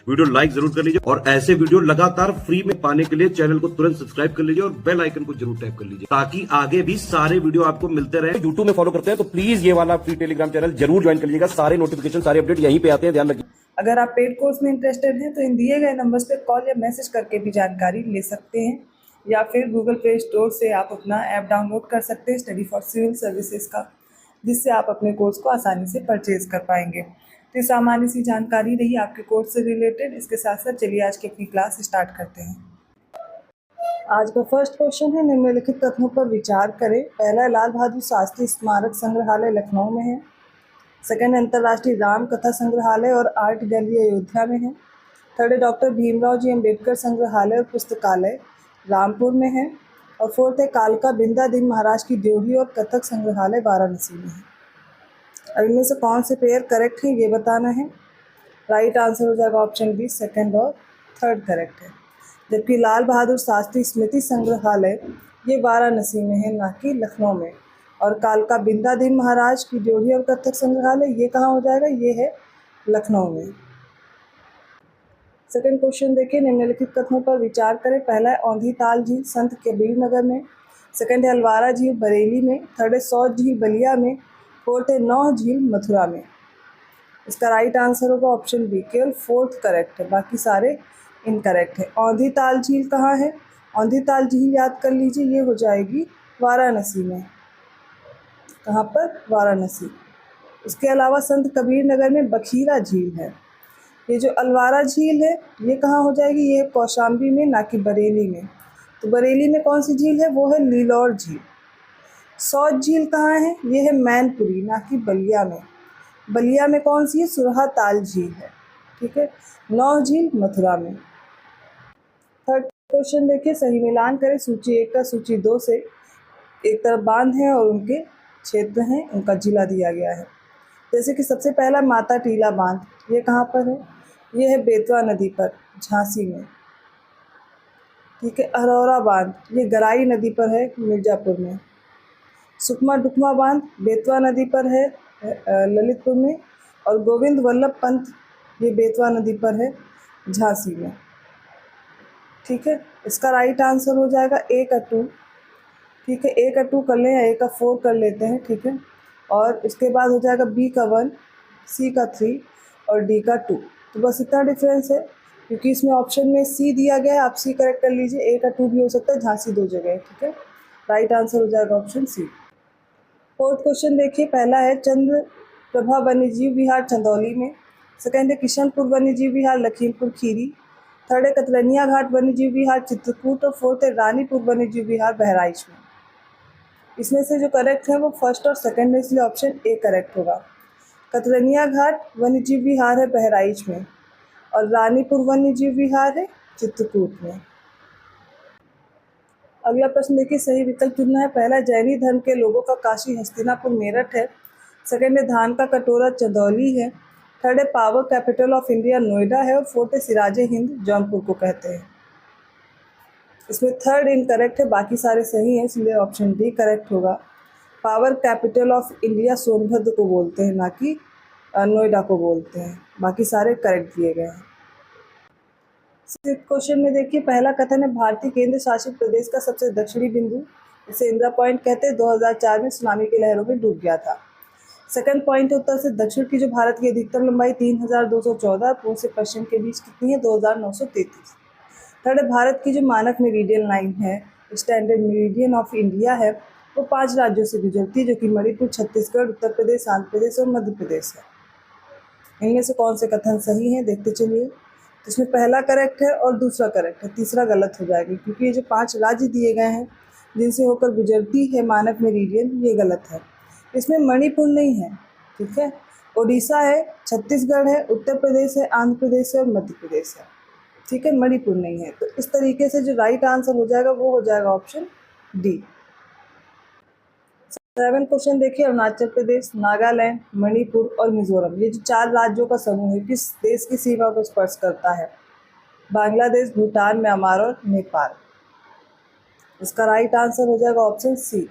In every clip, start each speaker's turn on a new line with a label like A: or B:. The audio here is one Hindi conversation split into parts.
A: वीडियो लाइक जरूर कर लीजिए और ऐसे वीडियो लगातार फ्री में पाने के लिए चैनल को तुरंत सब्सक्राइब कर लीजिए और बेल आइकन को जरूर टैप कर लीजिए ताकि आगे भी सारे वीडियो आपको मिलते रहे। यूट्यूब में फॉलो करते हैं तो प्लीज ये वाला फ्री टेलीग्राम चैनल जरूर ज्वाइन कर लीजिएगा। सारे नोटिफिकेशन सारे अपडेट यहीं पे आते हैं, ध्यान रखिए।
B: अगर आप पेड कोर्स में इंटरेस्टेड हैं तो इन दिए गए नंबर्स पे कॉल या मैसेज करके भी जानकारी ले सकते हैं, या फिर गूगल प्ले स्टोर से आप अपना ऐप डाउनलोड कर सकते हैं स्टडी फॉर सिविल सर्विसेज का, जिससे आप अपने कोर्स को आसानी से परचेज कर पाएंगे। तो सामान्य सी जानकारी रही आपके कोर्स से रिलेटेड। इसके साथ साथ चलिए आज की अपनी क्लास स्टार्ट करते हैं। आज का फर्स्ट क्वेश्चन है, निम्नलिखित कथनों पर विचार करें। पहला, लाल बहादुर शास्त्री स्मारक संग्रहालय लखनऊ में है। सेकंड, अंतर्राष्ट्रीय राम कथा संग्रहालय और आर्ट गैलरी अयोध्या में है। थर्ड, डॉक्टर भीमराव जी अम्बेडकर संग्रहालय और पुस्तकालय रामपुर में है। और फोर्थ है, कालका बिंदा दिन महाराज की ड्योढ़ी और कथक संग्रहालय वाराणसी में है। अब इनमें से कौन से पेयर करेक्ट है ये बताना है। राइट आंसर हो जाएगा ऑप्शन बी, सेकंड और थर्ड करेक्ट है। जबकि लाल बहादुर शास्त्री स्मृति संग्रहालय ये वाराणसी में है, ना कि लखनऊ में। और कालका बिंदा दिन महाराज की ड्योढ़ी और कथक संग्रहालय ये कहाँ हो जाएगा, ये है लखनऊ में। सेकंड क्वेश्चन देखिए, निम्नलिखित कथनों पर विचार करें। पहला है, औंधी ताल झील संत कबीर नगर में। सेकंड है, अलवारा झील बरेली में। थर्ड है, सौज झील बलिया में। फोर्थ है, नौह झील मथुरा में। इसका राइट आंसर होगा ऑप्शन बी, केवल फोर्थ करेक्ट है, बाकी सारे इनकरेक्ट है। औंधी ताल झील कहाँ है? औंधी ताल झील याद कर लीजिए, ये हो जाएगी वाराणसी में। कहाँ पर? वाराणसी। इसके अलावा संत कबीर नगर में बखीरा झील है। ये जो अलवारा झील है ये कहाँ हो जाएगी, ये कौशाम्बी में, ना कि बरेली में। तो बरेली में कौन सी झील है, वो है लीलौर झील। सौज झील कहाँ है, ये है मैनपुरी, ना कि बलिया में। बलिया में कौन सी है, सुरहा ताल झील है। ठीक है। नौह झील मथुरा में। थर्ड क्वेश्चन देखिए, सही मिलान करें सूची 1 का सूची 2 से। एक तरफ बांध है और उनके क्षेत्र हैं, उनका जिला दिया गया है। जैसे कि सबसे पहला माता टीला बांध, ये कहाँ पर है, ये है बेतवा नदी पर, झांसी में। ठीक है। अरौरा बांध ये गराई नदी पर है, मिर्जापुर में। सुकमा डुकमा बांध बेतवा नदी पर है, ललितपुर में। और गोविंद वल्लभ पंत ये बेतवा नदी पर है, झांसी में। ठीक है। इसका राइट आंसर हो जाएगा ए का 2। ठीक है। ए का 2 कर लें या ए का 4 कर लेते हैं। ठीक है। और इसके बाद हो जाएगा बी का 1, सी का 3 और डी का 2। तो बस इतना डिफरेंस है, क्योंकि इसमें ऑप्शन में सी दिया गया है, आप सी करेक्ट कर लीजिए। ए का 2 भी हो सकता है, झांसी 2 जगह है। ठीक है। राइट आंसर हो जाएगा ऑप्शन सी। फोर्थ क्वेश्चन देखिए, पहला है चंद्र प्रभा वन्यजीव विहार चंदौली में। सेकंड है किशनपुर वन्यजीव विहार लखीमपुर खीरी। थर्ड है कतरनिया घाट वन्यजीव विहार चित्रकूट। और फोर्थ है रानीपुर वन्यजीव विहार बहराइच में। इसमें से जो करेक्ट है वो फर्स्ट और सेकंड है, इसलिए ऑप्शन ए करेक्ट होगा। कतरनिया घाट वन्यजीव विहार है बहराइच में और रानीपुर वन्यजीव विहार है चित्रकूट में। अगला प्रश्न देखिए, सही विकल्प चुनना है। पहला, जैनी धर्म के लोगों का काशी हस्तिनापुर मेरठ है। सेकंड है, धान का कटोरा चंदौली है। थर्ड है, power capital of India Noida है। और फोर्थ है, सिराजे हिंद जौनपुर को कहते हैं। इसमें थर्ड इनकरेक्ट है, बाकी सारे सही हैं, इसलिए ऑप्शन डी करेक्ट होगा। Power capital of India Sonbhadra को बोलते हैं, ना कि नोएडा को बोलते हैं। बाकी सारे करेक्ट दिए गए हैं। सिक्स्थ क्वेश्चन में देखिए, पहला कथन है, भारतीय केंद्र शासित प्रदेश का सबसे दक्षिणी बिंदु, इसे इंदिरा पॉइंट कहते हैं, 2004 में सुनामी की लहरों में डूब गया था। सेकंड पॉइंट है, उत्तर से दक्षिण की जो भारत की अधिकतम लंबाई 3214, पूर्व से पश्चिम के बीच कितनी है, 2933। थर्ड, भारत की जो मानक मेरिडियन लाइन है, स्टैंडर्ड मेरिडियन ऑफ इंडिया है, वो 5 राज्यों से गुजरती है, जो कि मणिपुर, छत्तीसगढ़, उत्तर प्रदेश, आंध्र प्रदेश और मध्य प्रदेश है। इनमें से कौन से कथन सही हैं देखते चलिए। तो इसमें पहला करेक्ट है और दूसरा करेक्ट है, तीसरा गलत हो जाएगा, क्योंकि ये जो 5 राज्य दिए गए हैं जिनसे होकर गुजरती है मानक मेरिडियन, ये गलत है। इसमें मणिपुर नहीं है। ठीक है। उड़ीसा है, छत्तीसगढ़ है, उत्तर प्रदेश है, आंध्र प्रदेश है और मध्य प्रदेश है। ठीक है। मणिपुर नहीं है। तो इस तरीके से जो राइट आंसर हो जाएगा वो हो जाएगा ऑप्शन डी। 7 क्वेश्चन देखिए, अरुणाचल प्रदेश, नागालैंड, मणिपुर और मिजोरम, ये जो 4 राज्यों का समूह है, किस देश की सीमा को स्पर्श करता है? बांग्लादेश, भूटान, म्यांमार और नेपाल। इसका राइट आंसर हो जाएगा ऑप्शन सी,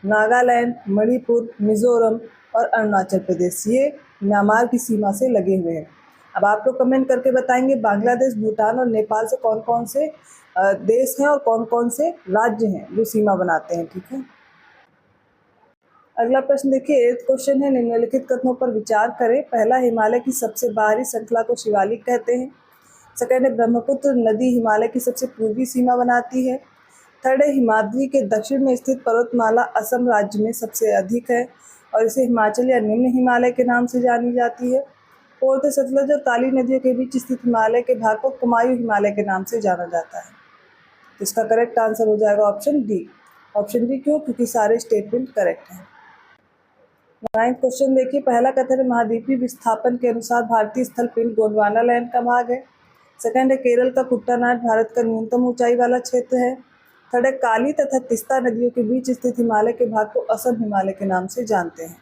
B: नागालैंड, मणिपुर, मिजोरम और अरुणाचल प्रदेश, ये म्यांमार की सीमा से लगे हुए हैं। अब आप लोग कमेंट करके बताएंगे बांग्लादेश, भूटान और नेपाल से कौन कौन से देश हैं और कौन कौन से राज्य हैं जो सीमा बनाते हैं। ठीक है, अगला प्रश्न देखिए, 8th क्वेश्चन है, निम्नलिखित कथनों पर विचार करें। पहला, हिमालय की सबसे बाहरी श्रृंखला को शिवालिक कहते हैं। सेकंड है, ब्रह्मपुत्र नदी हिमालय की सबसे पूर्वी सीमा बनाती है। थर्ड है, हिमाद्री के दक्षिण में स्थित पर्वतमाला असम राज्य में सबसे अधिक है और इसे हिमाचल या निम्न हिमालय के नाम से जानी जाती है। फोर्थ है, सतलज और काली नदियों के बीच स्थित हिमालय के भाग को कुमायूं हिमालय के नाम से जाना जाता है। इसका करेक्ट आंसर हो जाएगा ऑप्शन डी। ऑप्शन डी क्यों? क्योंकि सारे स्टेटमेंट करेक्ट हैं। 9th क्वेश्चन देखिए, पहला कथन है, महाद्वीपीय विस्थापन के अनुसार भारतीय स्थल पिंड गोंडवाना लैंड का भाग है। सेकंड है, केरल का कुट्टानाड भारत का न्यूनतम ऊंचाई वाला क्षेत्र है। थर्ड है, काली तथा तिस्ता नदियों के बीच स्थित हिमालय के भाग को असम हिमालय के नाम से जानते हैं।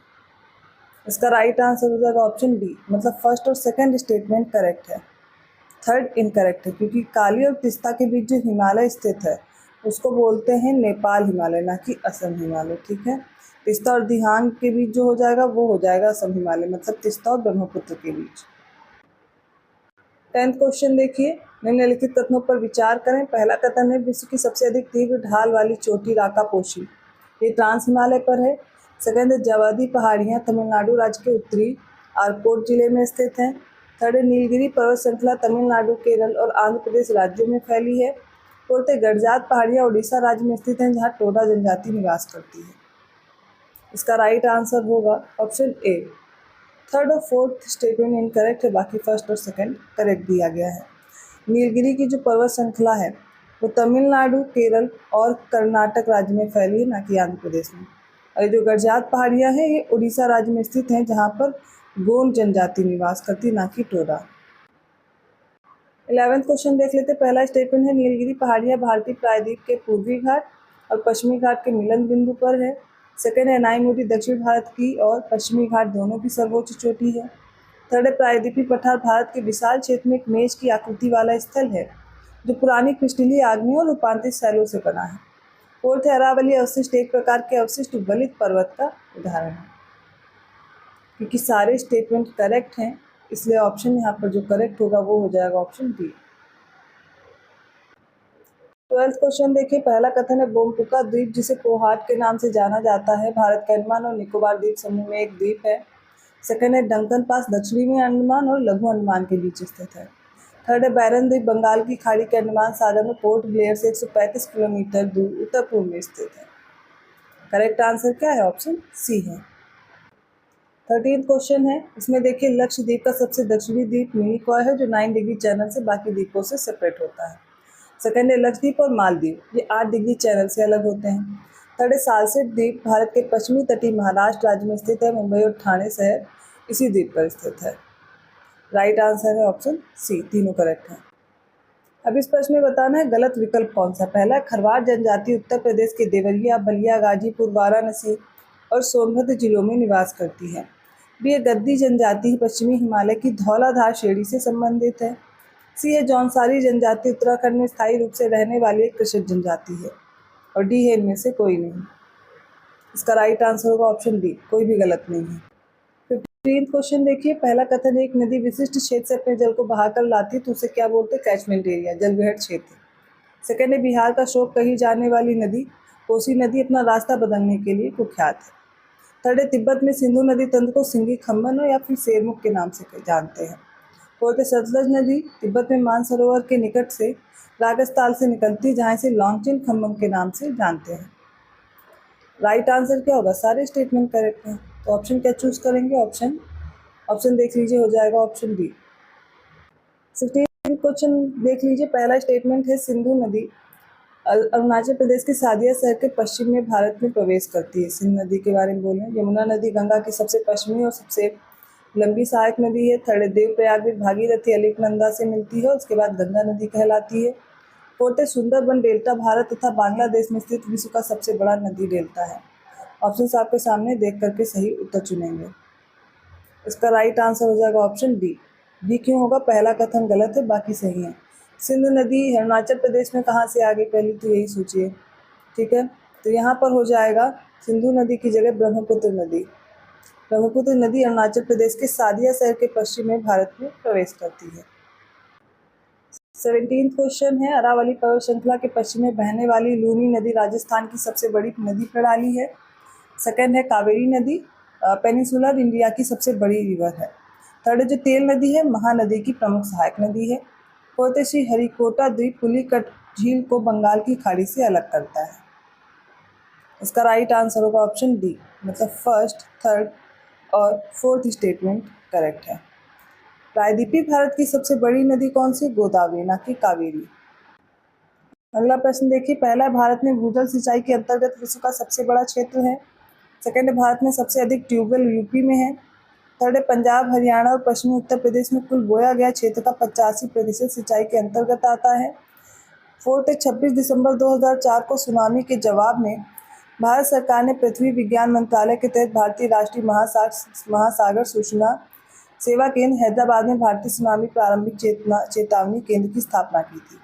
B: इसका राइट आंसर हो जाएगा ऑप्शन डी, मतलब फर्स्ट और सेकंड स्टेटमेंट करेक्ट है, थर्ड इनकरेक्ट है, क्योंकि काली और तिस्ता के बीच जो हिमालय स्थित है उसको बोलते हैं नेपाल हिमालय, ना कि असम हिमालय। ठीक है, तिस्ता और दिहांग के बीच जो हो जाएगा वो हो जाएगा असम हिमालय, मतलब तिस्ता और ब्रह्मपुत्र के बीच। 10th क्वेश्चन देखिए, निम्नलिखित कथनों पर विचार करें। पहला कथन है, विश्व की सबसे अधिक तीव्र ढाल वाली चोटी राकापोशी, ये ट्रांस हिमालय पर है। सेकंड है, जवादी पहाड़ियाँ तमिलनाडु राज्य के उत्तरी आरकोट जिले में स्थित हैं। थर्ड है, नीलगिरी पर्वत श्रृंखला तमिलनाडु, केरल और आंध्र प्रदेश राज्यों में फैली है। फोर्थ है, गडजात पहाड़ियाँ उड़ीसा राज्य में स्थित हैं, जहाँ टोडा जनजाति निवास करती है। इसका राइट आंसर होगा ऑप्शन ए। थर्ड और फोर्थ स्टेटमेंट इनकरेक्ट है, बाकी फर्स्ट और सेकंड करेक्ट दिया गया है। नीलगिरी की जो पर्वत श्रृंखला है वो तमिलनाडु, केरल और कर्नाटक राज्य में फैली है, ना कि आंध्र प्रदेश में। और जो गडजात पहाड़ियाँ हैं ये उड़ीसा राज्य में स्थित हैं, जहाँ पर गोंड जनजाति निवास करती, ना कि टोडा। 11th क्वेश्चन देख लेते। पहला स्टेटमेंट है, नीलगिरी पहाड़ियाँ भारतीय प्रायद्वीप के पूर्वी घाट और पश्चिमी घाट के मिलन बिंदु पर है। सेकंड है, नाईमुदी दक्षिण भारत की और पश्चिमी घाट दोनों की सर्वोच्च चोटी है। थर्ड है, प्रायद्वीपीय पठार भारत के विशाल क्षेत्र में एक मेज की आकृति वाला स्थल है जो पुरानी क्रिस्टलीय आग्नेय और रूपांतरित शैलों से बना है। फोर्थ है, अरावली अवशिष्ट एक प्रकार के अवशिष्ट वलित पर्वत का उदाहरण है। क्योंकि सारे स्टेटमेंट करेक्ट हैं इसलिए ऑप्शन यहाँ पर जो करेक्ट होगा वो हो जाएगा ऑप्शन बी। 12th क्वेश्चन देखिए, पहला कथन है, बोमपुका द्वीप जिसे पोहाट के नाम से जाना जाता है भारत के अंडमान और निकोबार द्वीप समूह में एक द्वीप है। सेकंड है, डंकन पास दक्षिणी में अंडमान और लघु अंडमान के बीच स्थित है। थर्ड है, बैरन द्वीप बंगाल की खाड़ी के अंडमान सागर में पोर्ट ब्लेयर से 135 किलोमीटर दूर उत्तर पूर्व में स्थित है। करेक्ट आंसर क्या है? ऑप्शन सी है। 13th क्वेश्चन है, इसमें देखिए लक्षद्वीप का सबसे दक्षिणी द्वीप मिनिकॉय है जो 9 डिग्री चैनल से बाकी द्वीपों से सेपरेट होता है। सेकंड है, लक्षद्वीप और मालदीव, ये 8 डिग्री चैनल से अलग होते हैं। थर्ड है, सालसेट द्वीप भारत के पश्चिमी तटीय महाराष्ट्र राज्य में स्थित है, मुंबई और ठाणे शहर इसी द्वीप पर स्थित है। राइट आंसर है ऑप्शन सी, तीनों करेक्ट हैं। अब इस प्रश्न में बताना है गलत विकल्प कौन सा। पहला, खरवार जनजाति उत्तर प्रदेश के देवरिया, बलिया, गाजीपुर, वाराणसी और सोनभद्र जिलों में निवास करती है। बी, गद्दी जनजाति पश्चिमी हिमालय की धौलाधार श्रेणी से संबंधित है। सी है, जौनसारी जनजाति उत्तराखंड में स्थायी रूप से रहने वाली एक कृषक जनजाति है। और डी है, इनमें से कोई नहीं। इसका राइट आंसर होगा ऑप्शन डी, कोई भी गलत नहीं है। 15th क्वेश्चन देखिए, पहला कथन, एक नदी विशिष्ट क्षेत्र से अपने जल को बहाकर लाती है तो उसे क्या बोलते हैं? कैचमेंट एरिया, जल विहट क्षेत्र। सेकंड है, बिहार का शोक कही जाने वाली नदी कोसी नदी अपना रास्ता बदलने के लिए कुख्यात है। थर्ड है, तिब्बत में सिंधु नदी तंत्र को सिंगी खम्बन या फिर शेरमुख के नाम से जानते हैं। फोर्थ है, सतलज नदी तिब्बत में मानसरोवर के निकट से रागस्ताल से निकलती है, जहाँ इसे लॉन्गचिन खम्बम के नाम से जानते हैं। राइट आंसर क्या होगा? सारे स्टेटमेंट करेक्ट हैं, तो ऑप्शन क्या चूज करेंगे? ऑप्शन देख लीजिए, हो जाएगा ऑप्शन बी। 16th क्वेश्चन देख लीजिए, पहला स्टेटमेंट है, सिंधु नदी अरुणाचल प्रदेश के सादिया शहर के पश्चिम में भारत में प्रवेश करती है। सिंधु नदी के बारे में बोले। यमुना नदी गंगा की सबसे पश्चिमी और सबसे लंबी सहायक नदी है। थर्ड, देवप्रयाग में भागीरथी अलकनंदा से मिलती है, उसके बाद गंगा नदी कहलाती है। फोर्थ है, सुंदरबन डेल्टा भारत तथा बांग्लादेश में स्थित विश्व का सबसे बड़ा नदी डेल्टा है। ऑप्शन आपके सामने देख करके सही उत्तर चुनेंगे। इसका राइट आंसर हो जाएगा ऑप्शन डी। डी क्यों होगा? पहला कथन गलत है, बाकी सही है। सिंधु नदी अरुणाचल प्रदेश में कहाँ से आ गई पहले तो यही सोचिए। ठीक है, तो यहाँ पर हो जाएगा सिंधु नदी की जगह ब्रह्मपुत्र नदी। ब्रह्मपुत्र नदी अरुणाचल प्रदेश के सादिया शहर के पश्चिम में भारत में प्रवेश करती है। 17th क्वेश्चन है, अरावली पर्वत श्रृंखला के पश्चिम में बहने वाली लूनी नदी राजस्थान की सबसे बड़ी नदी प्रणाली है। सेकंड है कावेरी नदी पेनिसुलर इंडिया की सबसे बड़ी रिवर है। थर्ड है जो तेल नदी है महानदी की प्रमुख सहायक नदी है। फोर्थ है श्री हरिकोटा द्वीप पुलिकट झील को बंगाल की खाड़ी से अलग करता है। इसका राइट आंसर होगा ऑप्शन डी, मतलब फर्स्ट, थर्ड और फोर्थ स्टेटमेंट करेक्ट है। प्रायद्वीपीय भारत की सबसे बड़ी नदी कौन सी? गोदावरी, ना कि कावेरी। अगला प्रश्न देखिए, पहला भारत में भूजल सिंचाई के अंतर्गत विश्व का सबसे बड़ा क्षेत्र है। सेकंड है भारत में सबसे अधिक ट्यूबवेल यूपी में है। थर्ड है पंजाब, हरियाणा और पश्चिमी उत्तर प्रदेश में कुल बोया गया क्षेत्र का 85% सिंचाई के अंतर्गत आता है। फोर्थ है 26 दिसंबर 2004 को सुनामी के जवाब में भारत सरकार ने पृथ्वी विज्ञान मंत्रालय के तहत भारतीय राष्ट्रीय महासागर सूचना सेवा केंद्र हैदराबाद में भारतीय सुनामी प्रारंभिक चेतावनी केंद्र की स्थापना की थी।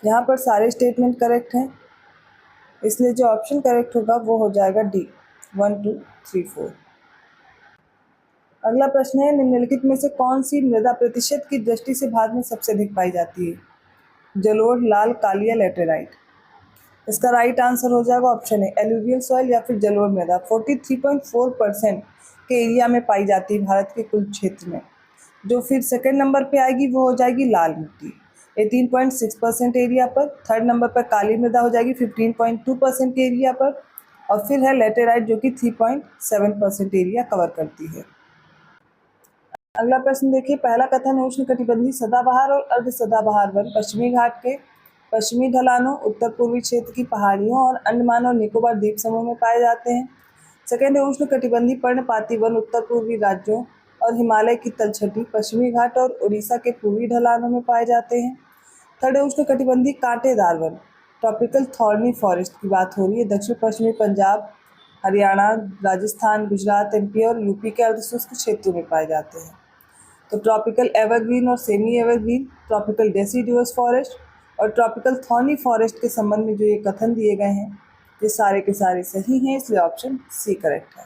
B: यहाँ पर सारे स्टेटमेंट करेक्ट हैं, इसलिए जो ऑप्शन करेक्ट होगा वो हो जाएगा डी, 1, 2, 3, 4। अगला प्रश्न है, निम्नलिखित में से कौन सी मृदा प्रतिशत की दृष्टि से भारत में सबसे अधिक पाई जाती है? जलोढ़, लाल, काली या लेटेराइट। इसका राइट आंसर हो जाएगा ऑप्शन है एलुवियल सॉइल या फिर जलोढ़ मृदा। 43.4% के एरिया में पाई जाती है भारत के कुल क्षेत्र में। जो फिर सेकंड नंबर पे आएगी वो हो जाएगी लाल मिट्टी 18.6% एरिया पर। थर्ड नंबर पर काली मृदा हो जाएगी 15.2% के एरिया पर, और फिर है लेटेराइट जो कि 3.7% एरिया कवर करती है। अगला प्रश्न देखिए, पहला कथन है उष्णकटिबंधीय सदाबहार और अर्ध सदाबहार वन पश्चिमी घाट के पश्चिमी ढलानों, उत्तर पूर्वी क्षेत्र की पहाड़ियों और अंडमान और निकोबार द्वीप समूह में पाए जाते हैं। सेकेंड है उष्णकटिबंधीय पर्णपाती वन उत्तर पूर्वी राज्यों और हिमालय की तलछटी पश्चिमी घाट और उड़ीसा के पूर्वी ढलानों में पाए जाते हैं। थर्ड है उष्णकटिबंधीय कांटेदार वन ट्रॉपिकल थॉर्नी फॉरेस्ट की बात हो रही है, दक्षिण पश्चिमी पंजाब, हरियाणा, राजस्थान, गुजरात, एमपी और यूपी के अर्धशुष्क क्षेत्रों में पाए जाते हैं। तो ट्रॉपिकल एवरग्रीन और semi evergreen, tropical deciduous forest और ट्रॉपिकल थॉर्नी फॉरेस्ट के संबंध में जो ये कथन दिए गए हैं ये सारे के सारे सही हैं, इसलिए ऑप्शन सी करेक्ट है।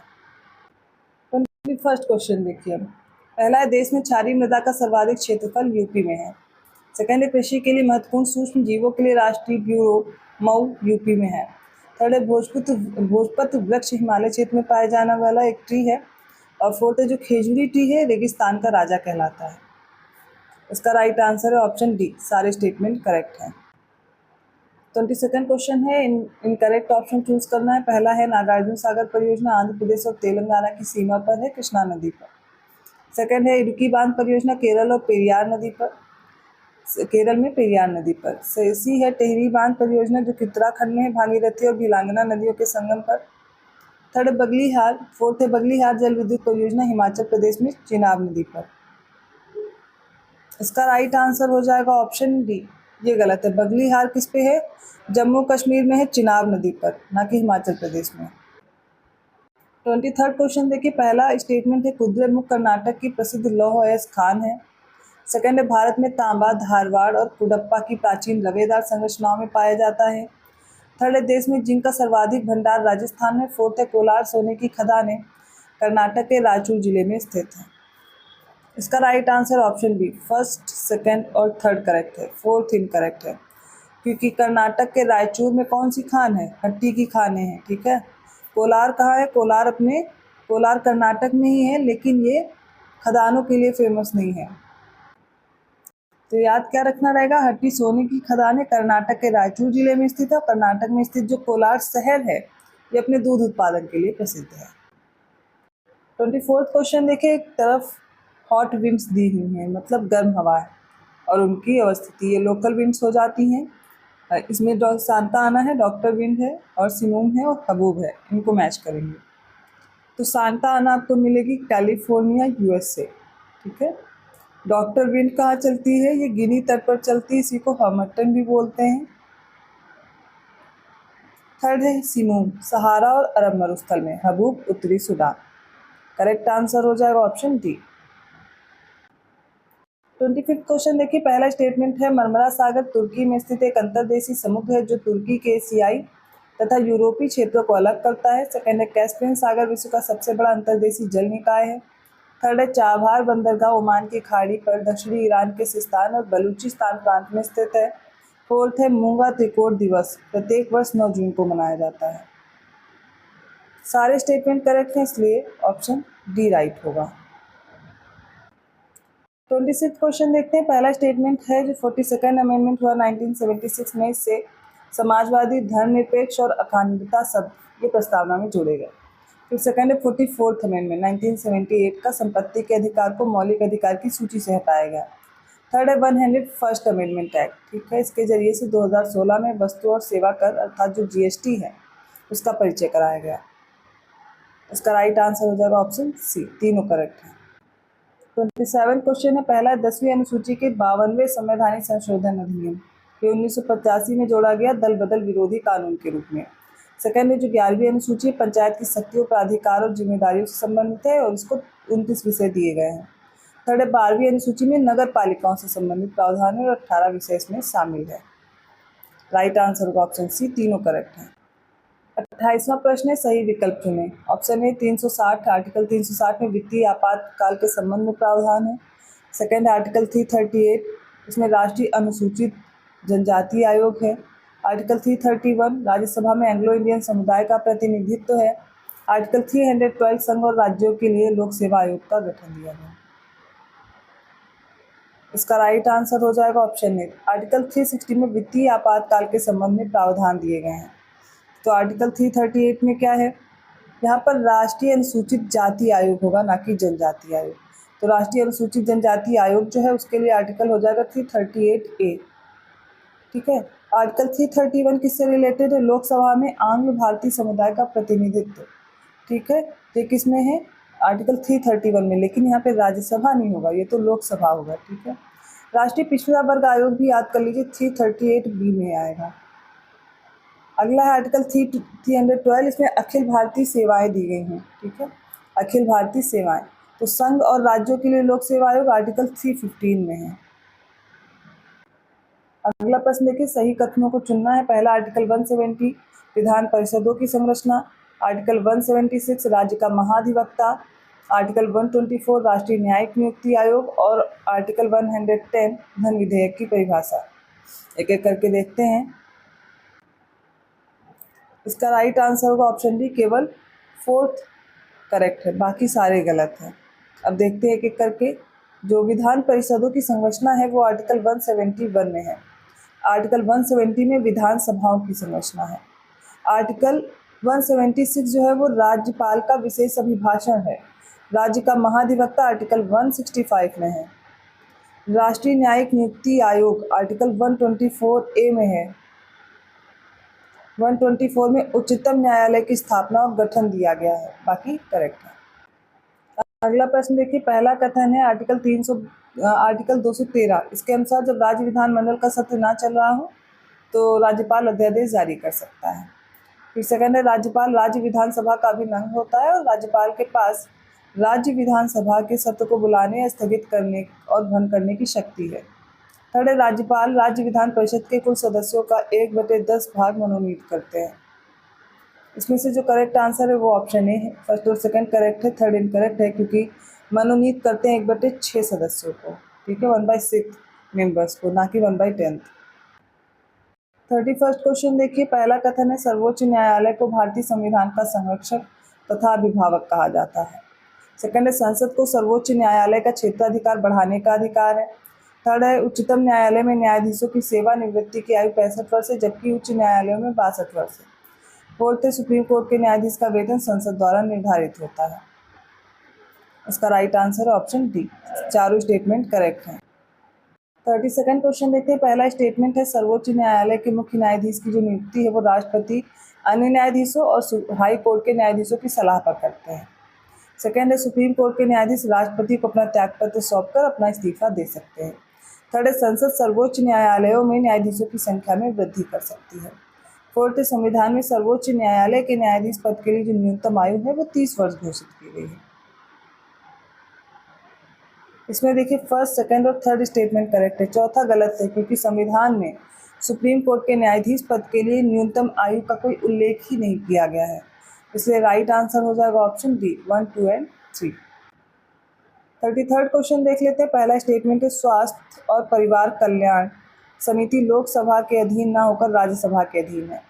B: 21st क्वेश्चन देखिए, पहला है देश में क्षारीय मृदा का सर्वाधिक क्षेत्रफल यूपी में है। सेकेंड है कृषि के लिए महत्वपूर्ण सूक्ष्म जीवों के लिए राष्ट्रीय ब्यूरो मऊ यूपी में है। थर्ड है भोजपत्र वृक्ष हिमालय क्षेत्र में पाया जाने वाला एक ट्री है। और फोर्थ है जो खेजूरी ट्री है रेगिस्तान का राजा कहलाता है। इसका राइट आंसर है ऑप्शन डी, सारे स्टेटमेंट करेक्ट हैं। 22nd क्वेश्चन है, इनकरेक्ट ऑप्शन चूज करना है। पहला है नागार्जुन सागर परियोजना आंध्र प्रदेश और तेलंगाना की सीमा पर है, कृष्णा नदी पर। सेकंड है इडुक्की बांध परियोजना केरल और पेरियार नदी पर, केरल में पेरियार नदी पर। सी है टेहरी बांध परियोजना जो कि उत्तराखंड में है, भागीरथी और भिलांगना नदियों के संगम पर। थर्ड बगलीहार, फोर्थ है बगलीहार जल विद्युत परियोजना हिमाचल प्रदेश में चिनाब नदी पर। इसका राइट आंसर हो जाएगा ऑप्शन डी, ये गलत है। बगलीहार किस पे है? जम्मू कश्मीर में है, चिनाब नदी पर, ना कि हिमाचल प्रदेश में। 23rd क्वेश्चन देखिए, पहला स्टेटमेंट है कुद्रेमुख कर्नाटक की प्रसिद्ध लौह अयस्क खान है। सेकंड है भारत में तांबा, धारवाड़ और कुडप्पा की प्राचीन लवेदार संरचनाओं में पाया जाता है। थर्ड है देश में जिंक का सर्वाधिक भंडार राजस्थान में। फोर्थ है कोलार सोने की खदानें कर्नाटक के रायचूर जिले में स्थित है। इसका right answer option B, first, second और थर्ड करेक्ट है, फोर्थ इनकरेक्ट है, क्योंकि कर्नाटक के रायचूर में कौन सी खान है? हट्टी की खानें हैं, ठीक है। कोलार कहाँ है? कोलार कर्नाटक में ही है, लेकिन ये खदानों के लिए फेमस नहीं है। तो याद क्या रखना रहेगा? हट्टी सोने की खदानें कर्नाटक के रायचूर जिले में स्थित है। कर्नाटक में स्थित जो कोलार शहर है ये अपने दूध उत्पादन के लिए प्रसिद्ध है। 24th क्वेश्चन देखिए, एक तरफ हॉट विंड्स दी हुई हैं, मतलब गर्म हवा है, और उनकी अवस्थिति ये लोकल विंड्स हो जाती हैं। इसमें सांता आना है, डॉक्टर विंड है, और सिमूम है और हबूब है, इनको मैच करेंगे। तो सांता आना आपको मिलेगी कैलिफोर्निया यूएसए, ठीक है। डॉक्टर विंड कहाँ चलती है? ये गिनी तट पर चलती है, इसी को हर्मटन भी बोलते हैं। थर्ड है सिमूम, सहारा और अरब मरुस्थल में। हबूब उत्तरी सूडान। करेक्ट आंसर हो जाएगा ऑप्शन डी। 25th क्वेश्चन देखिए, पहला स्टेटमेंट है मरमरा सागर तुर्की में स्थित एक अंतर्देशीय समुद्र है जो तुर्की के एशियाई तथा यूरोपीय क्षेत्रों को अलग करता है। सेकंड है कैस्पियन सागर विश्व का सबसे बड़ा अंतर्देशीय जल निकाय है। थर्ड है चाबहार बंदरगाह ओमान की खाड़ी पर दक्षिणी ईरान के सिस्तान और बलूचिस्तान प्रांत में स्थित है। फोर्थ है मूंगा त्रिकोण दिवस प्रत्येक वर्ष 9 जून को मनाया जाता है। सारे स्टेटमेंट करेक्ट हैं, इसलिए ऑप्शन डी राइट होगा। 26 क्वेश्चन देखते हैं। पहला स्टेटमेंट है जो 42nd अमेंडमेंट हुआ 1976 में, इससे समाजवादी, धर्मनिरपेक्ष और अखंडता शब्द ये प्रस्तावना में जोड़े गए। फिर सेकंड है 44th अमेंडमेंट 1978 का संपत्ति के अधिकार को मौलिक अधिकार की सूची से हटाया गया। थर्ड है 101st अमेंडमेंट एक्ट, ठीक है, इसके जरिए से 2016 में वस्तु और सेवा कर अर्थात जो GST है उसका परिचय कराया गया। इसका राइट आंसर हो जाएगा ऑप्शन सी, तीनों करेक्ट है। 27 क्वेश्चन है। पहला 10वीं अनुसूची के 52वें संवैधानिक संशोधन अधिनियम ये 1985 में जोड़ा गया दल बदल विरोधी कानून के रूप में। सेकंड है जो 11वीं अनुसूची पंचायत की शक्तियों, प्राधिकार और जिम्मेदारियों से संबंधित है और इसको 29 विषय दिए गए हैं। थर्ड है 12वीं अनुसूची में नगर पालिकाओं से संबंधित प्रावधान है और 18 विषय इसमें शामिल है। राइट आंसर होगा ऑप्शन सी, तीनों करेक्ट है। 28वां प्रश्न है सही विकल्प चुनें। ऑप्शन ए 360, आर्टिकल 360 में वित्तीय आपातकाल के संबंध में प्रावधान है। सेकंड है आर्टिकल 338, इसमें राष्ट्रीय अनुसूचित जनजाति आयोग है। आर्टिकल 331 राज्यसभा में एंग्लो इंडियन समुदाय का प्रतिनिधित्व है। आर्टिकल 312 संघ और राज्यों के लिए लोक सेवा आयोग का गठन दिया गया। इसका राइट आंसर हो जाएगा ऑप्शन ए, आर्टिकल 360 में वित्तीय आपातकाल के संबंध में प्रावधान दिए गए हैं। तो आर्टिकल 338 में क्या है, यहाँ पर राष्ट्रीय अनुसूचित जाति आयोग होगा, ना कि जनजाति आयोग। तो राष्ट्रीय अनुसूचित जनजाति आयोग जो है उसके लिए आर्टिकल हो जाएगा 338A, ठीक है। आर्टिकल 331 किससे रिलेटेड है, लोकसभा में आंग्ल भारतीय समुदाय का प्रतिनिधित्व, ठीक है। ये किस में है, आर्टिकल 331 में, लेकिन यहाँ पे राज्यसभा नहीं होगा, ये तो लोकसभा होगा, ठीक है। राष्ट्रीय पिछड़ा वर्ग आयोग भी याद कर लीजिए 338B में आएगा। अगला है आर्टिकल 312, इसमें अखिल भारतीय सेवाएं दी गई हैं, ठीक है, अखिल भारतीय सेवाएं। तो संघ और राज्यों के लिए लोक सेवा आयोग आर्टिकल 315 में है। अगला प्रश्न देखिए, सही कथनों को चुनना है। पहला आर्टिकल 170 विधान परिषदों की संरचना, आर्टिकल 176 राज्य का महाधिवक्ता, आर्टिकल 124 राष्ट्रीय न्यायिक नियुक्ति आयोग और आर्टिकल 110 धन विधेयक की परिभाषा। एक एक करके देखते हैं। इसका राइट आंसर होगा ऑप्शन डी, केवल 4th करेक्ट है, बाकी सारे गलत हैं। अब देखते हैं एक एक करके। जो विधान परिषदों की संरचना है वो आर्टिकल 171 में है। आर्टिकल 170 में विधानसभाओं की संरचना है। आर्टिकल 176 जो है वो राज्यपाल का विशेष अभिभाषण है। राज्य का महाधिवक्ता आर्टिकल 165 में है। राष्ट्रीय न्यायिक नियुक्ति आयोग आर्टिकल 124A में है। 124 में उच्चतम न्यायालय की स्थापना और गठन दिया गया है, बाकी करेक्ट है। अगला प्रश्न देखिए, पहला कथन है आर्टिकल 213, इसके अनुसार जब राज्य विधानमंडल का सत्र ना चल रहा हो तो राज्यपाल अध्यादेश जारी कर सकता है। फिर सेकंड है राज्यपाल राज्य विधानसभा का अभिन्न अंग होता है और राज्यपाल के पास राज्य विधानसभा के सत्र को बुलाने या स्थगित करने और भंग करने की शक्ति है। थर्ड है राज्यपाल राज्य विधान परिषद के कुल सदस्यों का 1/10 भाग मनोनीत करते हैं। इसमें से जो करेक्ट आंसर है वो ऑप्शन ए है। फर्स्ट और सेकंड करेक्ट है, थर्ड इनकरेक्ट है, क्योंकि मनोनीत करते हैं 1/6 सदस्यों को, ठीक है, 1/6 मेंबर्स को, ना कि 1/10। 31st क्वेश्चन देखिए, पहला कथन है सर्वोच्च न्यायालय को भारतीय संविधान का संरक्षक तथा अभिभावक कहा जाता है। सेकंड है संसद को सर्वोच्च न्यायालय का क्षेत्राधिकार बढ़ाने का अधिकार है। थर्ड है उच्चतम न्यायालय में न्यायाधीशों की सेवानिवृत्ति की आयु 65 वर्ष है, जबकि उच्च न्यायालयों में 62 वर्ष है। फोर्थ है सुप्रीम कोर्ट के न्यायाधीश का वेतन संसद द्वारा निर्धारित होता है। इसका राइट आंसर है ऑप्शन डी, चारों स्टेटमेंट करेक्ट हैं। 32nd क्वेश्चन देखते हैं। पहला स्टेटमेंट है सर्वोच्च न्यायालय के मुख्य न्यायाधीश की जो नियुक्ति है वो राष्ट्रपति अन्य न्यायाधीशों और हाई कोर्ट के न्यायाधीशों की सलाह पर करते हैं। सेकंड है सुप्रीम कोर्ट के न्यायाधीश राष्ट्रपति को अपना त्यागपत्र सौंपकर अपना इस्तीफा दे सकते हैं। थर्ड है संसद सर्वोच्च न्यायालयों में न्यायाधीशों की संख्या में वृद्धि कर सकती है। फोर्थ है संविधान में सर्वोच्च न्यायालय के न्यायाधीश पद के लिए जो न्यूनतम आयु है वो 30 वर्ष घोषित की गई है। इसमें देखिए फर्स्ट, सेकंड और थर्ड स्टेटमेंट करेक्ट है, चौथा गलत है, क्योंकि संविधान में सुप्रीम कोर्ट के न्यायाधीश पद के लिए न्यूनतम आयु का कोई उल्लेख ही नहीं किया गया है, इसलिए राइट आंसर हो जाएगा option D 1, 2 and 3। 33rd question देख लेते हैं। पहला स्टेटमेंट है स्वास्थ्य और परिवार कल्याण समिति लोकसभा के अधीन ना होकर राज्यसभा के अधीन है।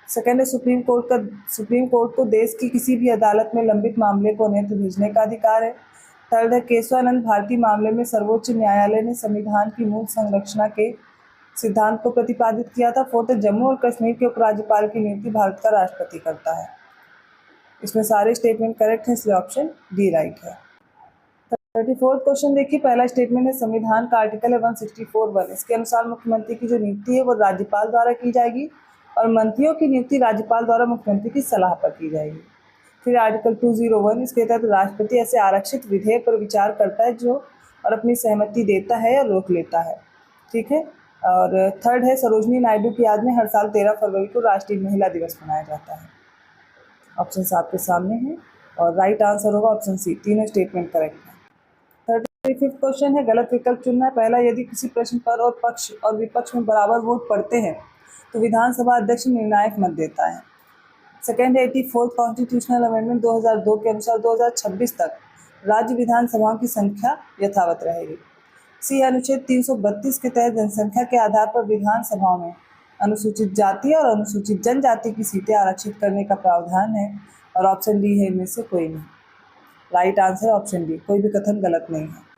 B: सेकेंड है सुप्रीम कोर्ट को देश की किसी भी अदालत में लंबित मामले को अन्यत्र भेजने का अधिकार है। थर्ड है केशवानंद भारती मामले में सर्वोच्च न्यायालय ने संविधान की मूल संरचना के सिद्धांत को प्रतिपादित किया था। फोर्थ है जम्मू और कश्मीर के उपराज्यपाल की नियुक्ति भारत का राष्ट्रपति करता है। इसमें सारे स्टेटमेंट करेक्ट हैं, इसलिए ऑप्शन डी राइट है। 34th क्वेश्चन देखिए। पहला स्टेटमेंट है संविधान का आर्टिकल है 164(1). इसके अनुसार मुख्यमंत्री की जो नियुक्ति है वो राज्यपाल द्वारा की जाएगी और मंत्रियों की नियुक्ति राज्यपाल द्वारा मुख्यमंत्री की सलाह पर की जाएगी। फिर आर्टिकल 201 इसके तहत राष्ट्रपति ऐसे आरक्षित विधेयक पर विचार करता है जो और अपनी सहमति देता है या रोक लेता है, ठीक है। और थर्ड है सरोजनी नायडू की याद में हर साल 13 फरवरी को राष्ट्रीय महिला दिवस मनाया जाता है। ऑप्शन आपके सामने है और राइट आंसर होगा ऑप्शन सी, तीनों स्टेटमेंट करेक्ट है। 35th क्वेश्चन है गलत विकल्प चुनना है। पहला, यदि किसी प्रश्न पर और पक्ष और विपक्ष में बराबर वोट पड़ते हैं तो विधानसभा अध्यक्ष निर्णायक मत देता है। सेकेंड है 84th कॉन्स्टिट्यूशनल अमेंडमेंट 2002 के अनुसार 2026 तक राज्य विधानसभाओं की संख्या यथावत रहेगी। सी, अनुच्छेद 332 के तहत जनसंख्या के आधार पर विधानसभाओं में अनुसूचित जाति और अनुसूचित जनजाति की सीटें आरक्षित करने का प्रावधान है और ऑप्शन डी है इनमें से कोई नहीं। राइट आंसर ऑप्शन डी, कोई भी कथन गलत नहीं है।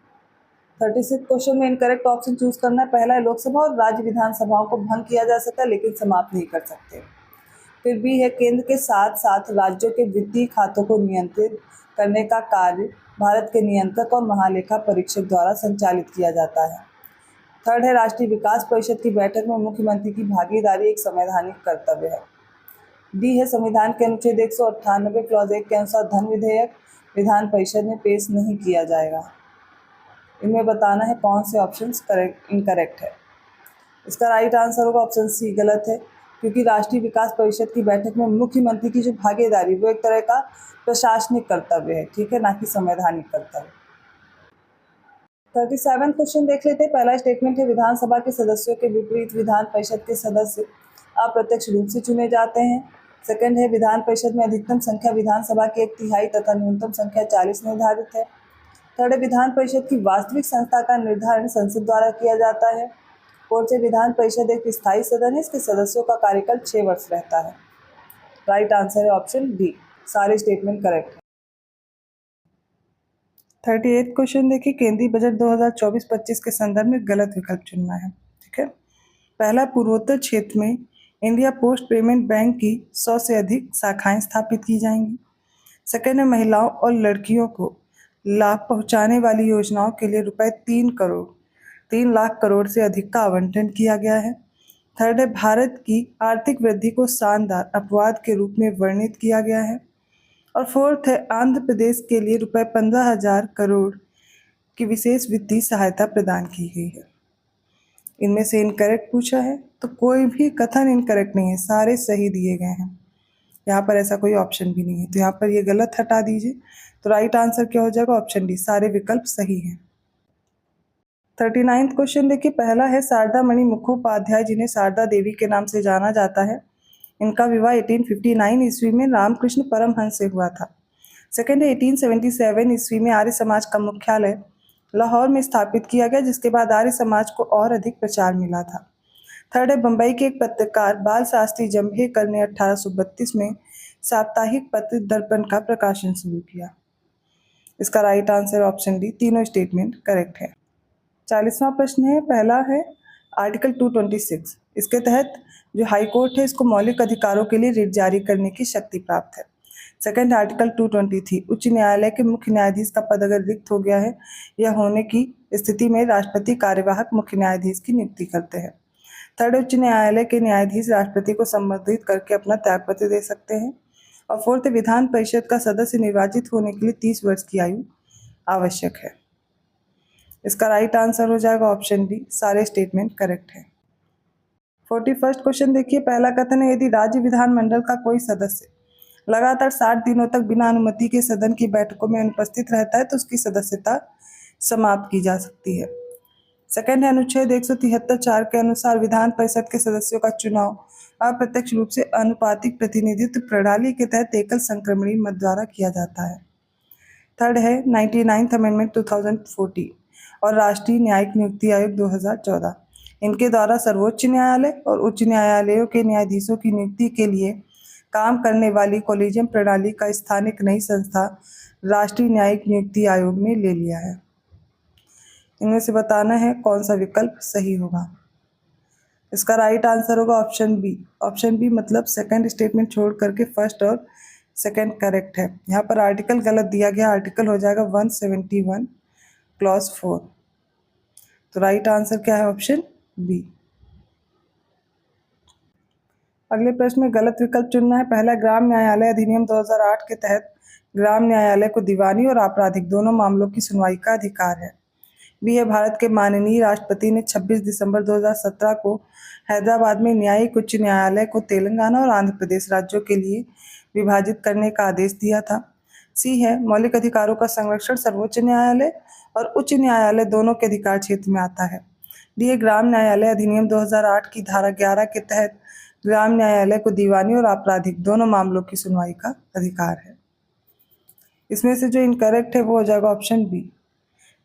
B: 36 क्वेश्चन में इनकरेक्ट ऑप्शन चूज करना है। पहला है लोकसभा और राज्य विधानसभाओं को भंग किया जा सकता है लेकिन समाप्त नहीं कर सकते। फिर बी है केंद्र के साथ साथ राज्यों के वित्तीय खातों को नियंत्रित करने का कार्य भारत के नियंत्रक और महालेखा परीक्षक द्वारा संचालित किया जाता है। थर्ड है राष्ट्रीय विकास परिषद की बैठक में मुख्यमंत्री की भागीदारी एक संवैधानिक कर्तव्य है। डी है संविधान के अनुच्छेद 198 क्लॉज 1 के अनुसार धन विधेयक विधान परिषद में पेश नहीं किया जाएगा। इनमें बताना है कौन से ऑप्शंस करेक्ट इनकरेक्ट है। इसका राइट आंसर होगा ऑप्शन सी, गलत है, क्योंकि राष्ट्रीय विकास परिषद की बैठक में मुख्यमंत्री की जो भागीदारी वो एक तरह का प्रशासनिक कर्तव्य है, ठीक है, ना कि संवैधानिक कर्तव्य। 37 क्वेश्चन देख लेते हैं। पहला स्टेटमेंट है विधानसभा के सदस्यों के विपरीत विधान परिषद के सदस्य अप्रत्यक्ष रूप से चुने जाते हैं। सेकंड है विधान परिषद में अधिकतम संख्या विधानसभा की 1/3 तथा न्यूनतम संख्या 40 निर्धारित है। थर्ड है विधान परिषद की वास्तविक संख्या का निर्धारण संसद द्वारा किया जाता है। फोर्थ है विधान परिषद एक स्थायी सदन है, इसके सदस्यों का कार्यकाल 6 वर्ष रहता है। राइट आंसर है ऑप्शन डी, सारे स्टेटमेंट करेक्ट है। 38 क्वेश्चन देखिए। केंद्रीय बजट 2024-25 के संदर्भ में गलत विकल्प चुनना है, ठीक है। पहला, पूर्वोत्तर क्षेत्र में इंडिया पोस्ट पेमेंट बैंक की 100 से अधिक शाखाएं स्थापित की जाएंगी। सेकेंड है महिलाओं और लड़कियों को लाभ पहुंचाने वाली योजनाओं के लिए रुपए 3 लाख करोड़ से अधिक का आवंटन किया गया है। थर्ड है भारत की आर्थिक वृद्धि को शानदार अपवाद के रूप में वर्णित किया गया है। और फोर्थ है आंध्र प्रदेश के लिए रुपए 15,000 करोड़ की विशेष वित्तीय सहायता प्रदान की गई है। इनमें से इनकरेक्ट पूछा है तो कोई भी कथन इनकरेक्ट नहीं है, सारे सही दिए गए हैं। यहाँ पर ऐसा कोई ऑप्शन भी नहीं है, तो यहाँ पर ये गलत हटा दीजिए। तो राइट आंसर क्या हो जाएगा ऑप्शन डी, सारे विकल्प सही हैं। 39th क्वेश्चन देखिए। पहला है शारदा मणि मुखोपाध्याय जिन्हें शारदा देवी के नाम से जाना जाता है, इनका विवाह 1859 ईस्वी में रामकृष्ण परमहंस से हुआ था। सेकेंड है 1877 ईस्वी में आर्य समाज का मुख्यालय लाहौर में स्थापित किया गया, जिसके बाद आर्य समाज को और अधिक प्रचार मिला था। थर्ड है बम्बई के एक पत्रकार बाल शास्त्री जंभेकर ने 1832 में साप्ताहिक पत्र दर्पण का प्रकाशन शुरू किया। इसका राइट आंसर ऑप्शन डी, तीनों स्टेटमेंट करेक्ट है। 40वां प्रश्न है। पहला है आर्टिकल 226, इसके तहत जो हाई कोर्ट है इसको मौलिक अधिकारों के लिए रिट जारी करने की शक्ति प्राप्त है। सेकंड आर्टिकल 223, उच्च न्यायालय के मुख्य न्यायाधीश का पद अगर रिक्त हो गया है या होने की स्थिति में राष्ट्रपति कार्यवाहक मुख्य न्यायाधीश की नियुक्ति करते हैं। थर्ड, उच्च न्यायालय के न्यायाधीश राष्ट्रपति को संबोधित करके अपना त्यागपत्र दे सकते हैं। और फोर्थ, विधान परिषद का सदस्य निर्वाचित होने के लिए 30 वर्ष की आयु आवश्यक है। इसका राइट आंसर हो जाएगा ऑप्शन डी, सारे स्टेटमेंट करेक्ट है। 41st क्वेश्चन देखिए। पहला कथन है यदि राज्य विधानमंडल का कोई सदस्य लगातार 60 दिनों तक बिना अनुमति के सदन की बैठकों में अनुपस्थित रहता है तो उसकी सदस्यता समाप्त की जा सकती है। सेकंड है अनुच्छेद 173(4) के अनुसार विधान परिषद के सदस्यों का चुनाव अप्रत्यक्ष रूप से अनुपातिक प्रतिनिधित्व प्रणाली के तहत एकल संक्रमणीय मत द्वारा किया जाता है। थर्ड है 99th अमेंडमेंट 2014 और राष्ट्रीय न्यायिक नियुक्ति आयोग 2014। इनके द्वारा सर्वोच्च न्यायालय और उच्च न्यायालयों के न्यायाधीशों की नियुक्ति के लिए काम करने वाली कॉलेजियम प्रणाली का स्थान एक नई संस्था राष्ट्रीय न्यायिक नियुक्ति आयोग ने ले लिया है। इनमें से बताना है कौन सा विकल्प सही होगा। इसका राइट आंसर होगा ऑप्शन बी। ऑप्शन बी मतलब सेकंड स्टेटमेंट छोड़ करके फर्स्ट और सेकंड करेक्ट है। यहाँ पर आर्टिकल गलत दिया गया, आर्टिकल हो जाएगा 171 क्लॉज 4। तो राइट आंसर क्या है? Option B. अगले प्रश्न में गलत विकल्प चुनना है। पहला, ग्राम न्यायालय अधिनियम 2008 के तहत ग्राम न्यायालय को दीवानी और आपराधिक दोनों मामलों की सुनवाई का अधिकार है। बी है, भारत के माननीय राष्ट्रपति ने 26 दिसंबर 2017 को हैदराबाद में न्यायिक उच्च न्यायालय को तेलंगाना और आंध्र प्रदेश राज्यों के लिए विभाजित करने का आदेश दिया था। सी है, मौलिक अधिकारों का संरक्षण सर्वोच्च न्यायालय और उच्च न्यायालय दोनों के अधिकार क्षेत्र में आता है। डी है, ग्राम न्यायालय अधिनियम 2008 की धारा 11 के तहत ग्राम न्यायालय को दीवानी और आपराधिक दोनों मामलों की सुनवाई का अधिकार है। इसमें से जो इनकरेक्ट है वो हो जाएगा ऑप्शन बी।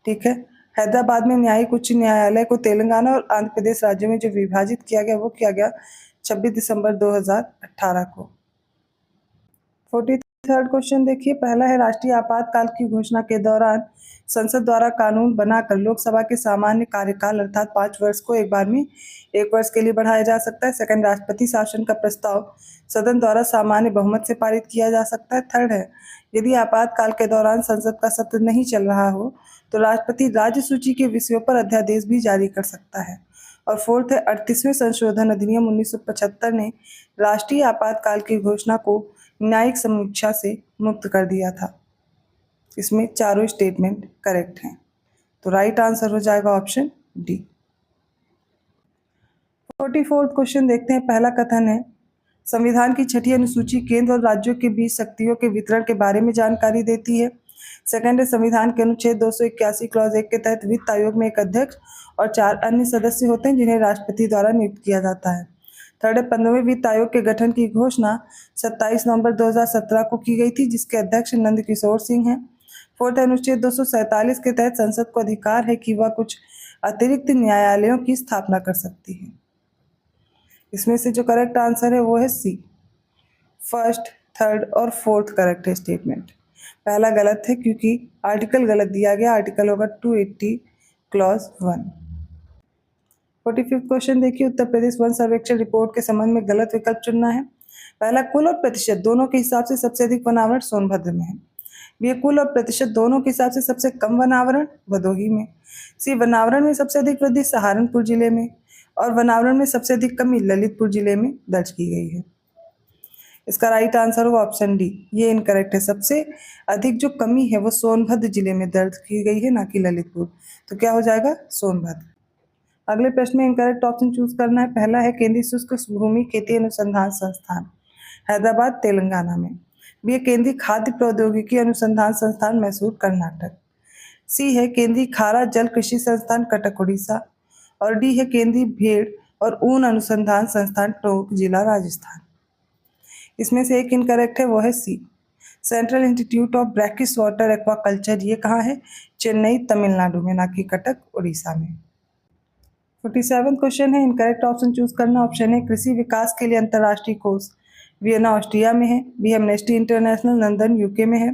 B: ठीक है, हैदराबाद में न्यायिक उच्च न्यायालय को तेलंगाना और आंध्र प्रदेश राज्यों में जो विभाजित किया गया वो किया गया 26 दिसंबर 2018 को। 43rd क्वेश्चन देखिए। पहला है, राष्ट्रीय आपातकाल की घोषणा के दौरान संसद द्वारा कानून बनाकर लोकसभा के सामान्य कार्यकाल अर्थात 5 वर्ष को एक बार में 1 वर्ष के लिए बढ़ाया जा सकता है। सेकंड, राष्ट्रपति शासन का प्रस्ताव सदन द्वारा सामान्य बहुमत से पारित किया जा सकता है। थर्ड है, यदि आपातकाल के दौरान संसद का सत्र नहीं चल रहा हो तो राष्ट्रपति राज्य सूची के विषयों पर अध्यादेश भी जारी कर सकता है। और फोर्थ है, 38वें संशोधन अधिनियम 1975 ने राष्ट्रीय आपातकाल की घोषणा को न्यायिक समीक्षा से मुक्त कर दिया था। इसमें चारों स्टेटमेंट करेक्ट हैं, तो राइट आंसर हो जाएगा ऑप्शन डी। 44th क्वेश्चन देखते हैं। पहला कथन है, संविधान की छठी अनुसूची केंद्र और राज्यों के बीच शक्तियों के वितरण के बारे में जानकारी देती है। सेकंड है, संविधान के अनुच्छेद 281 क्लॉज 1 के तहत वित्त आयोग में एक अध्यक्ष और 4 अन्य सदस्य होते हैं जिन्हें राष्ट्रपति द्वारा नियुक्त किया जाता है। थर्ड है, 15वें वित्त आयोग के गठन की घोषणा 27 नवंबर 2017 को की गई थी जिसके अध्यक्ष नंद किशोर सिंह हैं। फोर्थ है, अनुच्छेद 247 के तहत संसद को अधिकार है कि वह कुछ अतिरिक्त न्यायालयों की स्थापना कर सकती है। इसमें से जो करेक्ट आंसर है वो है सी। फर्स्ट, थर्ड और फोर्थ करेक्ट है स्टेटमेंट। पहला गलत है क्योंकि आर्टिकल गलत दिया गया, आर्टिकल होगा 280 क्लॉज 1। 45th क्वेश्चन देखिए। उत्तर प्रदेश वन सर्वेक्षण रिपोर्ट के संबंध में गलत विकल्प चुनना है। पहला, कुल और प्रतिशत दोनों के हिसाब से सबसे अधिक वनावरण सोनभद्र में है। बी, कुल और प्रतिशत दोनों के हिसाब से सबसे कम वनावरण भदोही में। सी, वनावरण में सबसे अधिक वृद्धि सहारनपुर जिले में और वनावरण में सबसे अधिक कमी ललितपुर जिले में दर्ज की गई है। इसका राइट आंसर होगा ऑप्शन डी। ये इनकरेक्ट है। सबसे अधिक जो कमी है वो सोनभद्र जिले में दर्ज की गई है, ना कि ललितपुर। तो क्या हो जाएगा? सोनभद्र। अगले प्रश्न में इनकरेक्ट ऑप्शन चूज करना है। पहला है, केंद्रीय शुष्क भूमि खेती अनुसंधान संस्थान हैदराबाद तेलंगाना में। बी है, केंद्रीय खाद्य प्रौद्योगिकी अनुसंधान संस्थान मैसूर कर्नाटक। सी है, केंद्रीय खारा जल कृषि संस्थान कटक उड़ीसा। और डी है, केंद्रीय भेड़ और ऊन अनुसंधान संस्थान टोंक जिला राजस्थान। इसमें से एक इनकरेक्ट है, वो है C, central institute of brackish water aquaculture. ये कहाँ है? चेन्नई तमिलनाडु में, ना कि कटक उड़ीसा में। 47th क्वेश्चन है। इनकरेक्ट ऑप्शन चूज करना। ऑप्शन है, कृषि विकास के लिए अंतर्राष्ट्रीय कोष वियना ऑस्ट्रिया में है। B, Amnesty International London UK में है।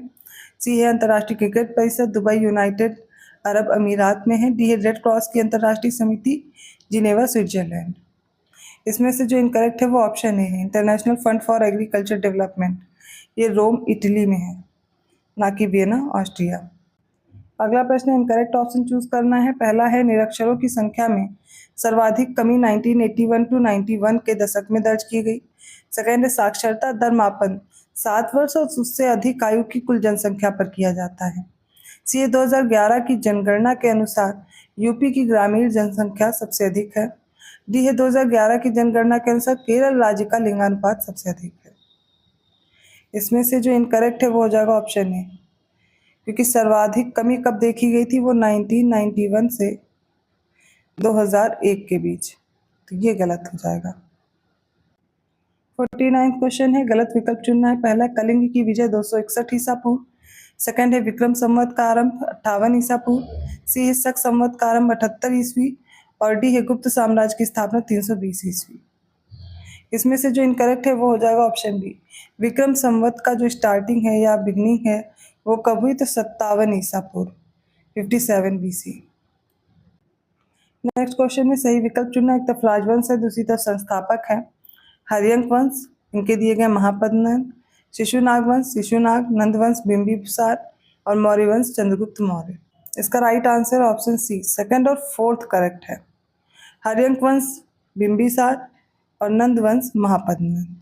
B: सी है, अंतर्राष्ट्रीय क्रिकेट परिषद दुबई यूनाइटेड अरब अमीरात में है। डी है, रेड क्रॉस की अंतर्राष्ट्रीय समिति जिनेवा स्विट्जरलैंड। इसमें से जो इनकरेक्ट है वो ऑप्शन ए है, international fund for agriculture development. ये रोम इटली में है, ना कि वियना ऑस्ट्रिया। अगला प्रश्न इनकरेक्ट ऑप्शन चूज करना है। पहला है, निरक्षरों की संख्या में सर्वाधिक कमी 1981 to 91 के दशक में दर्ज की गई। सेकेंड है, साक्षरता दर मापन 7 वर्ष और उससे अधिक आयु की कुल जनसंख्या पर किया जाता है। सी, 2011 की जनगणना के अनुसार यूपी की ग्रामीण जनसंख्या सबसे अधिक है। डी है, 2011 की जनगणना के अनुसार केरल राज्य का लिंगानुपात सबसे अधिक है। इसमें से जो इनकरेक्ट है वो हो जाएगा ऑप्शन ए, क्योंकि सर्वाधिक कमी कब देखी गई थी? वो 1991 से 2001 के बीच, तो ये गलत हो जाएगा। 49 क्वेश्चन है, गलत विकल्प चुनना है। पहला कलिंग की विजय 261 ईसा पूर्व, सेकंड है विक्रम संवत का आरंभ 58 ईसा पूर्व, सी है शक संवत का आरंभ 78 ईस्वी और डी है गुप्त साम्राज्य की स्थापना 320 ईस्वी। इसमें से जो इनकरेक्ट है वो हो जाएगा ऑप्शन बी, विक्रम संवत का जो स्टार्टिंग है या बिगनिंग है वो कब हुई, तो 57 ईसा पूर्व 57 BC। नेक्स्ट क्वेश्चन में सही विकल्प चुनना, एक तरफ राजवंश है दूसरी तरफ संस्थापक है। हरियंक वंश, इनके दिए गए महापद्म नंद, शिशुनाग वंश शिशुनाग, नंद वंश बिंबिसार और मौर्य वंश चंद्रगुप्त मौर्य। इसका right answer option C, second और फोर्थ करेक्ट है। हरियंक वंश बिंबिसार और नंद वंश महापद्म नंद।